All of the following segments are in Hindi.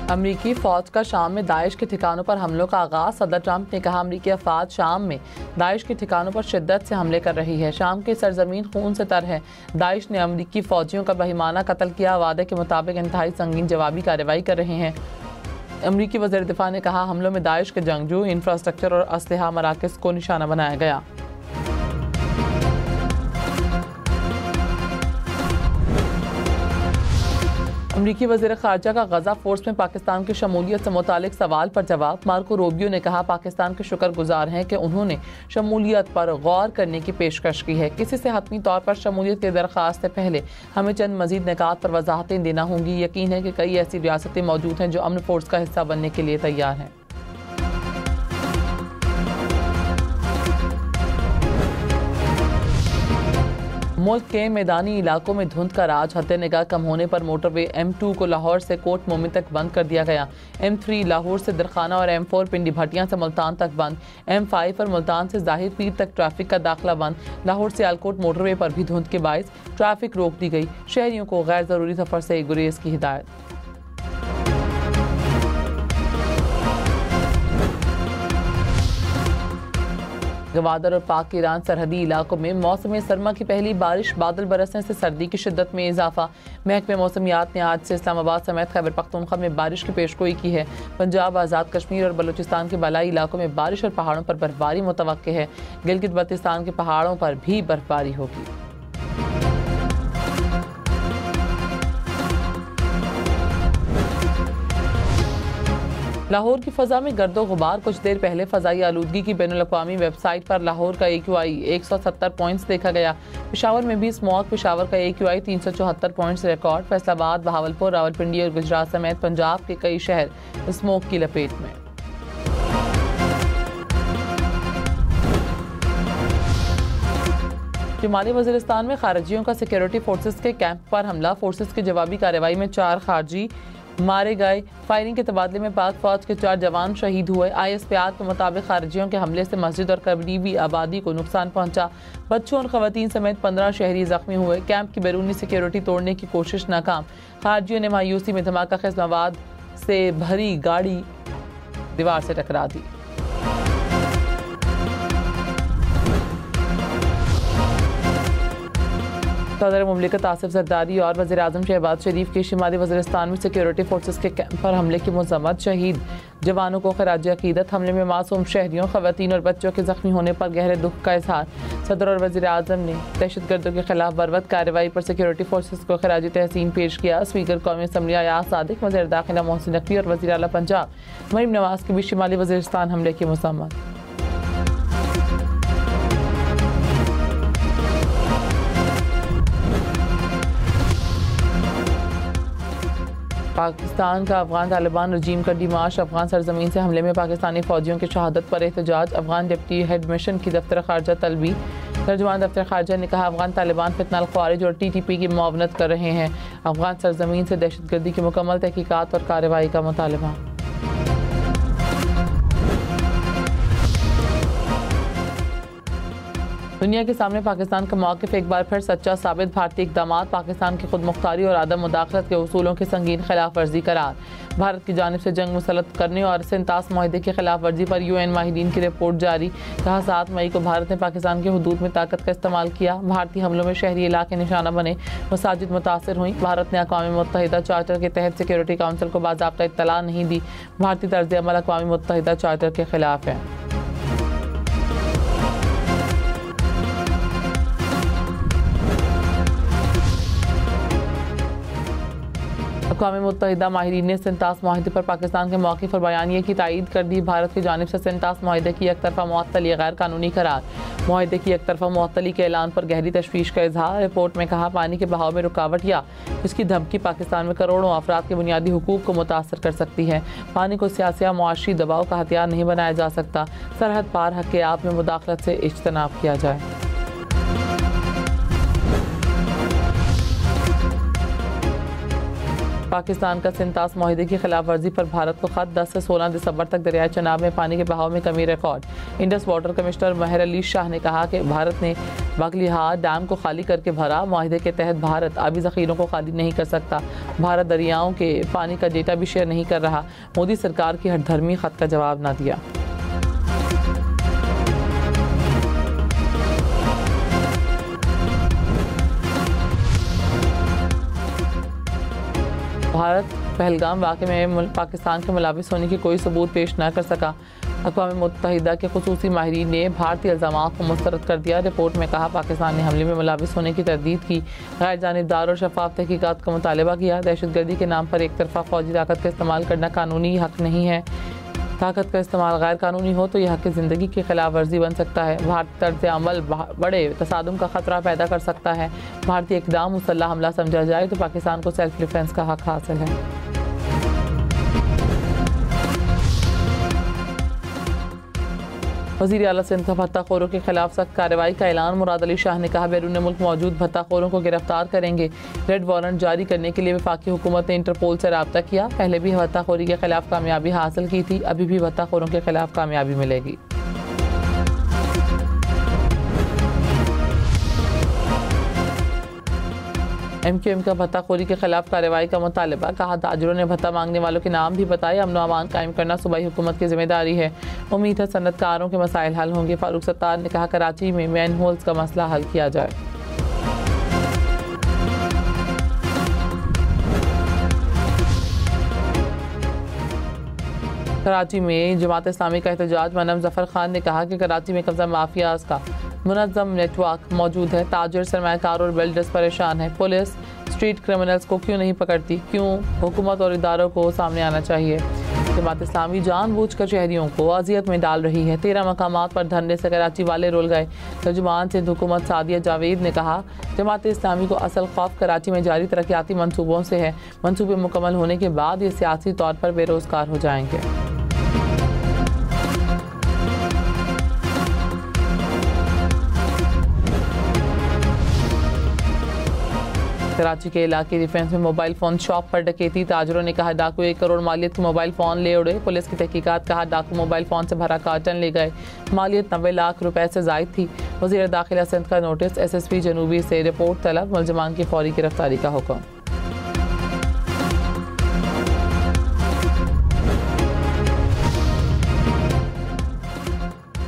अमरीकी फ़ौज का शाम में दाइश के ठिकानों पर हमलों का आगाज़। सदर ट्रंप ने कहा अमरीकी अफवाज शाम में दाइश के ठिकानों पर शिद्दत से हमले कर रही है। शाम की सरजमीन खून से तर है। दाइश ने अमरीकी फ़ौजियों का बहिमाना कत्ल किया। वादे के मुताबिक इंतहाई संगीन जवाबी कार्रवाई कर रहे हैं। अमरीकी वज़ीर दिफ़ा ने कहा हमलों में दाइश के जंगजू, इंफ्रास्ट्रक्चर और असलहा मराकज़ को निशाना बनाया गया। अमरीकी वज़ीर ख़ारजा का गज़ा फोर्स में पाकिस्तान की शमूलियत से मुतालिक सवाल पर जवाब। मार्को रूबियो ने कहा पाकिस्तान के शुक्रगुजार हैं कि उन्होंने शमूलियत पर गौर करने की पेशकश की है। किसी से हतमी तौर पर शमूलियत की दरख्वास्त से पहले हमें चंद मज़ीद निकात पर वजाहतें देना होंगी। यकीन है कि कई ऐसी रियासतें मौजूद हैं जो अमन फोर्स का हिस्सा बनने के लिए तैयार हैं। मुल्क के मैदानी इलाकों में धुंध का राज। हद निगाह कम होने पर मोटरवे M2 को लाहौर से कोट मोमिन तक बंद कर दिया गया। M3 लाहौर से दरखाना और M4 पिंडी भटियां से मुल्तान तक बंद। M5 और मुल्तान से ज़ाहिर पीर तक ट्रैफिक का दाखिला बंद। लाहौर से आलकोट मोटरवे पर भी धुंध के बायस ट्रैफिक रोक दी गई। शहरियों को गैर ज़रूरी सफ़र से गुरेज की हिदायत। गवादर और पाक ईरान सरहदी इलाकों में मौसम सरमा की पहली बारिश। बादल बरसने से सर्दी की शिद्दत में इजाफा। महकमे मौसमियात ने आज से इस्लामाबाद समेत खैबर पख्तूनख्वा में बारिश की पेशगोई की है। पंजाब, आज़ाद कश्मीर और बलूचिस्तान के बलाई इलाकों में बारिश और पहाड़ों पर बर्फबारी मुतवक्के है। गिलगित बल्तिस्तान के पहाड़ों पर भी बर्फबारी होगी। लाहौर की फ़ज़ा में गर्दो गुबार। कुछ देर पहले फ़ज़ाई आलूदगी की बैनुल-अक़वामी वेबसाइट पर लाहौर का AQI 170 पॉइंट्स देखा गया। पेशावर में भी स्मॉग। पेशावर का AQI 374 points record. Faisalabad, Bahawalpur, Rawalpindi और गुजरात समेत पंजाब के कई शहर स्मोक की लपेट में। शुमाली वज़ीरिस्तान में खारजियों का सिक्योरिटी फोर्सेस के कैंप पर हमला। फोर्सेस की जवाबी कार्रवाई में 4 खारजी मारे गए। फायरिंग के तबादले में पाक फौज के 4 जवान शहीद हुए। ISPR के मुताबिक खारजियों के हमले से मस्जिद और करीबी आबादी को नुकसान पहुंचा। बच्चों और खवातीन समेत 15 शहरी जख्मी हुए। कैंप की बैरूनी सिक्योरिटी तोड़ने की कोशिश नाकाम। खारजियों ने मायूसी में धमाका खेज मवाद से भरी गाड़ी दीवार से टकरा दी। सदर मुमलिकत आसिफ जरदारी और वज़ीर आज़म शहबाज शरीफ की शुमाली वज़ीरिस्तान में सिक्योरिटी फोर्सेस के कैंप पर हमले की मज़म्मत। शहीद जवानों को खराज अक़ीदत। हमले में मासूम शहरियों, खवातीन और बच्चों के ज़ख्मी होने पर गहरे दुख का इज़हार। सदर और वज़ीर आज़म ने दहशतगर्दों के खिलाफ बरवक्त कार्रवाई पर सिक्योरिटी फोर्सेस को खराज तहसीन पेश किया। स्पीकर कौमी असम्बली अयाज सादिक, वज़ीर दाखिला मोहसिन नकवी और वज़ीर आला पंजाब मरीम नवाज की भी शुमाली वज़ीरिस्तान हमले की मज़म्मत। पाकिस्तान का अफगान तालिबान रजीम का डिमाश। अफगान सरजमीन से हमले में पाकिस्तानी फ़ौजियों की शहादत पर एहतजाज। अफगान डिप्टी हेड मिशन की दफ्तर खारजा तलबी। तर्जुमान दफ्तर खारजा ने कहा अफगान तालिबान फितना ख्वारिज और TTP की मुआवनत कर रहे हैं। अफगान सरजमीन से दहशतगर्दी की मुकम्मल तहकीकात और कार्रवाई का मुतालबा। दुनिया के सामने पाकिस्तान का मौक़िफ़ एक बार फिर सच्चा साबित। भारतीय इक़दामात पाकिस्तान की खुद मुख्तारी और आदम मुदाखलत के उसूलों की संगीन खिलाफ वर्जी करार। भारत की जानिब से जंग मुसल्लत करने और सिंतास माहिदे की खिलाफ वर्जी पर UN माहिदीन की रिपोर्ट जारी। कहा 7 मई को भारत ने पाकिस्तान की हुदूद में ताकत का इस्तेमाल किया। भारतीय हमलों में शहरी इलाके निशाना बने। मसाजिद मुतासर हुई। भारत ने अक़वाम मुत्तहिदा चार्टर के तहत सिक्योरिटी काउंसिल को बाज़ाब्ता इत्तला नहीं दी। भारतीय तर्ज़ अमल अक़वाम मुत्तहिदा चार्टर के खिलाफ है। अक़वाम मुत्तहिदा माहिरीन ने सिंतास माहिदे पर पाकिस्तान के मौक़िफ़ और बयानिए की तायीद कर दी। भारत की जानिब से सिंतास माहिदे की एक तरफ़ा मुअत्तली गैर कानूनी करार। माहिदे की एक तरफ़ा मुअत्तली के ऐलान पर गहरी तशवीश का इज़हार। रिपोर्ट में कहा पानी के बहाव में रुकावट या इसकी धमकी पाकिस्तान में करोड़ों अफराद के बुनियादी हुकूक को मुतासर कर सकती है। पानी को सियासी या मुआशी दबाव का हथियार नहीं बनाया जा सकता। सरहद पार हक़ आप में मुदाखलत से इज्तनाब किया जाए। पाकिस्तान का सिंतास माहिदे की खिलाफ वर्जी पर भारत को खत, 10 से 16 दिसंबर तक दरियाई चनाब में पानी के बहाव में कमी रिकॉर्ड। इंडस वाटर कमिश्नर महर अली शाह ने कहा कि भारत ने बगलिहार डैम को खाली करके भरा। माहिदे के तहत भारत आबी ज़ख़ीरों को खाली नहीं कर सकता। भारत दरियाओं के पानी का डेटा भी शेयर नहीं कर रहा। मोदी सरकार की हठधर्मी खत का जवाब ना दिया। भारत पहलगाम वाक़े में पाकिस्तान के मुलाविस होने की कोई सबूत पेश न कर सका। अक़वाम मुत्तहिदा के खुसूसी माहिरीन ने भारतीय इल्ज़ामात को मुस्तरद कर दिया। रिपोर्ट में कहा पाकिस्तान ने हमले में मुलाविस होने की तरदीद की, गैर जानिबदार और शफाफ तहकीकात का मुतालबा किया। दहशतगर्दी के नाम पर एक तरफा फौजी ताकत का इस्तेमाल करना कानूनी हक़ नहीं है। ताकत का इस्तेमाल गैर कानूनी हो तो यह हक़ ज़िंदगी की खिलाफ वर्जी बन सकता है। भारतीय तर्ज़ अमल बड़े तसादुम का ख़तरा पैदा कर सकता है। भारतीय इक़दाम मुसल्लह हमला समझा जाए तो पाकिस्तान को सेल्फ डिफेंस का हक़ हासिल है। वज़ीर आला सिंध का भत्ताखोरों के खिलाफ सख्त कार्रवाई का ऐलान। मुराद अली शाह ने कहा बैरून मुल्क मौजूद भत्ताखोरों को गिरफ्तार करेंगे। रेड वारंट जारी करने के लिए वफाकी हुकूमत ने इंटरपोल से रब्ता किया। पहले भी भत्ताखोरी के खिलाफ कामयाबी हासिल की थी, अभी भी भत्ताखोरों के खिलाफ कामयाबी मिलेगी। MQM का भत्ताखोरी के खिलाफ कार्रवाई का मुतालबा। कहा ताजरों ने भत्ता मांगने वालों के नाम भी बताए। अमन अमान कायम करना सूबाई हुकूमत की जिम्मेदारी है। उम्मीद है सनतकारों के मसाइल हल होंगे। फारूक सत्तार ने कहा कराची में मैन होल्स का मसला हल किया जाए। कराची में जमात इस्लामी का एहतजाज। मनम जफर खान ने कहा कि कराची में कब्जा माफियाज का मुनज़्ज़म नेटवर्क मौजूद है। ताजिर, सरमायाकार और बिल्डर्स परेशान है। पुलिस स्ट्रीट क्रिमिनल्स को क्यों नहीं पकड़ती? क्यों हुकूमत और इदारों को सामने आना चाहिए। जमात इस्लामी जानबूझकर शहरियों को अजियत में डाल रही है। 13 मकामात पर धरने से कराची वाले रुल गए। तर्जुमान सिंध हुकूमत सादिया जावेद ने कहा जमात इस्लामी को असल खौफ कराची में जारी तरक्याती मनसूबों से है। मनसूबे मुकम्मल होने के बाद ये सियासी तौर पर बेरोजगार हो जाएंगे। कराची के इलाके डिफेंस में मोबाइल फ़ोन शॉप पर डकैती। ताजरों ने कहा डाकू 1 करोड़ मालियत के मोबाइल फ़ोन ले उड़े। पुलिस की तहकीकात। कहा डाकू मोबाइल फ़ोन से भरा कार्टन ले गए। मालियत 90 लाख रुपए से ज़ायद थी। वज़ीर दाखिला सिंध का नोटिस। SSP जनूबी से रिपोर्ट तलब। मुलज़मान की फौरी गिरफ्तारी का हुक्म।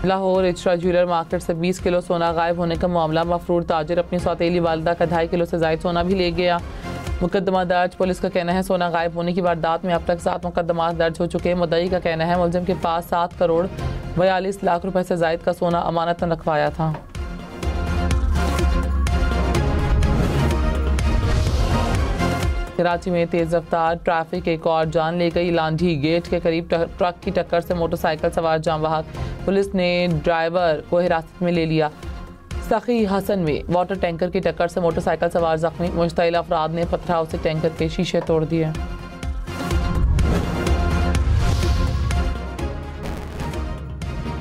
लाहौर इचरा ज्वेलर मार्केट से 20 किलो सोना गायब होने का मामला। मफरूर ताजिर अपनी सौतेली वालदा का 2.5 किलो से ज़ायद सोना भी ले गया। मुकदमा दर्ज। पुलिस का कहना है सोना गायब होने की वारदात में अब तक 7 मुकदमा दर्ज हो चुके हैं। मुद्दई का कहना है मुलजिम के पास 7 करोड़ 42 लाख रुपए से ज़ायद का सोना अमानतन रखवाया था। कराची में तेज़ रफ्तार ट्रैफिक एक और जान ले गई। लांढी गेट के करीब ट्रक की टक्कर से मोटरसाइकिल सवार जाम बहक। पुलिस ने ड्राइवर को हिरासत में ले लिया। सखी हसन में वाटर टैंकर की टक्कर से मोटरसाइकिल सवार जख्मी। मुश्तइल अफराद ने पथराव से टैंकर के शीशे तोड़ दिए।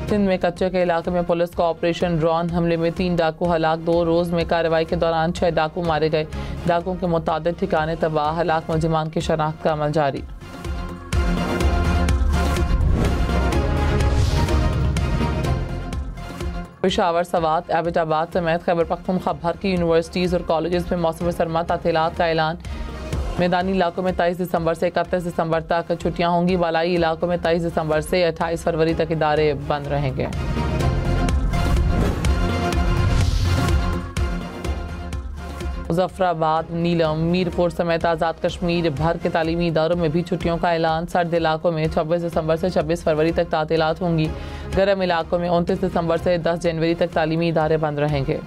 सिंध में कच्चे के इलाके में पुलिस का ऑपरेशन ड्रोन हमले में 3 डाकू हलाक। 2 रोज़ में कार्रवाई के दौरान 6 डाकू मारे गए। डाकुओं के मुताबिक ठिकाने तबाह। हलाक मुलजिमान की शनाख्त का अमल जारी। पेशावर, सवात, एबटाबाद समेत खैबर पख्तूनख्वा भर की यूनिवर्सिटीज़ और कॉलेजेस में मौसम सरमा तातीलात का ऐलान। मैदानी इलाकों में 23 दिसंबर से 31 दिसंबर तक छुट्टियां होंगी। बालाई इलाकों में 23 दिसंबर से 28 फरवरी तक इदारे बंद रहेंगे। मुजफ्फराबाद, नीलम, मीरपुर समेत आज़ाद कश्मीर भर के तालीमी इदारों में भी छुट्टियों का ऐलान। सर्द इलाकों में 26 दिसंबर से 26 फरवरी तक तातीलात होंगी। गर्म इलाकों में 29 दिसंबर से 10 जनवरी तक तालीमी इदारे बंद रहेंगे।